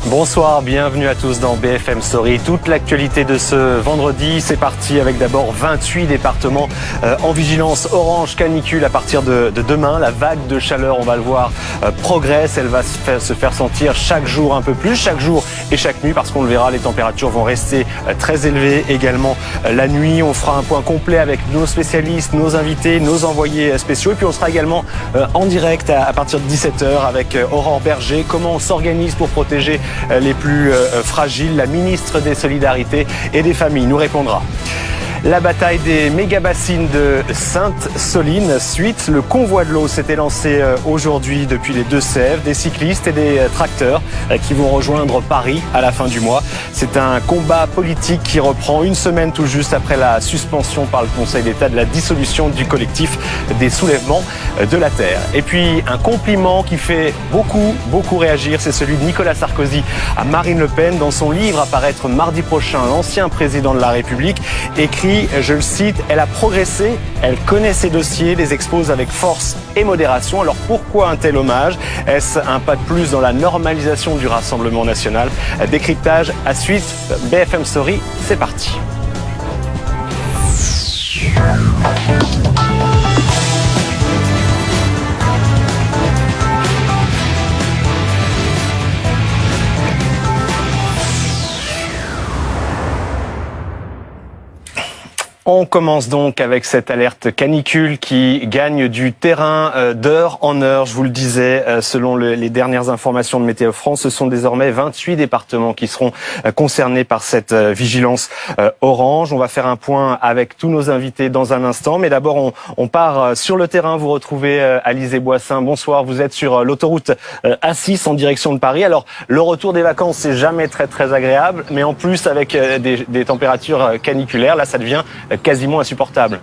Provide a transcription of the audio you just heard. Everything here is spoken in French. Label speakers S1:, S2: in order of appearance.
S1: Bonsoir, bienvenue à tous dans BFM Story. Toute l'actualité de ce vendredi, c'est parti avec d'abord 28 départements en vigilance orange canicule à partir de demain. La vague de chaleur, on va le voir, progresse. Elle va se faire sentir chaque jour un peu plus, chaque jour et chaque nuit, parce qu'on le verra, les températures vont rester très élevées également la nuit. On fera un point complet avec nos spécialistes, nos invités, nos envoyés spéciaux. Et puis on sera également en direct à partir de 17h avec Aurore Berger. Comment on s'organise pour protéger les plus fragiles? La ministre des Solidarités et des Familles nous répondra. La bataille des méga-bassines de Sainte-Soline suite. Le convoi de l'eau s'était lancé aujourd'hui depuis les Deux-Sèvres. Des cyclistes et des tracteurs qui vont rejoindre Paris à la fin du mois. C'est un combat politique qui reprend une semaine tout juste après la suspension par le Conseil d'État de la dissolution du collectif des soulèvements de la Terre. Et puis un compliment qui fait beaucoup réagir, c'est celui de Nicolas Sarkozy à Marine Le Pen. Dans son livre à paraître mardi prochain, l'ancien président de la République écrit, je le cite, « Elle a progressé, elle connaît ses dossiers, les expose avec force et modération. Alors pourquoi un tel hommage? Est-ce un pas de plus dans la normalisation du Rassemblement national ?» Décryptage à suite. BFM Story, c'est parti. On commence donc avec cette alerte canicule qui gagne du terrain d'heure en heure. Je vous le disais, selon les dernières informations de Météo France, ce sont désormais 28 départements qui seront concernés par cette vigilance orange. On va faire un point avec tous nos invités dans un instant. Mais d'abord, on part sur le terrain. Vous retrouvez Alizé Boissin. Bonsoir, vous êtes sur l'autoroute A6 en direction de Paris. Alors, le retour des vacances, c'est jamais très agréable. Mais en plus, avec des températures caniculaires, là, ça devient quasiment insupportable.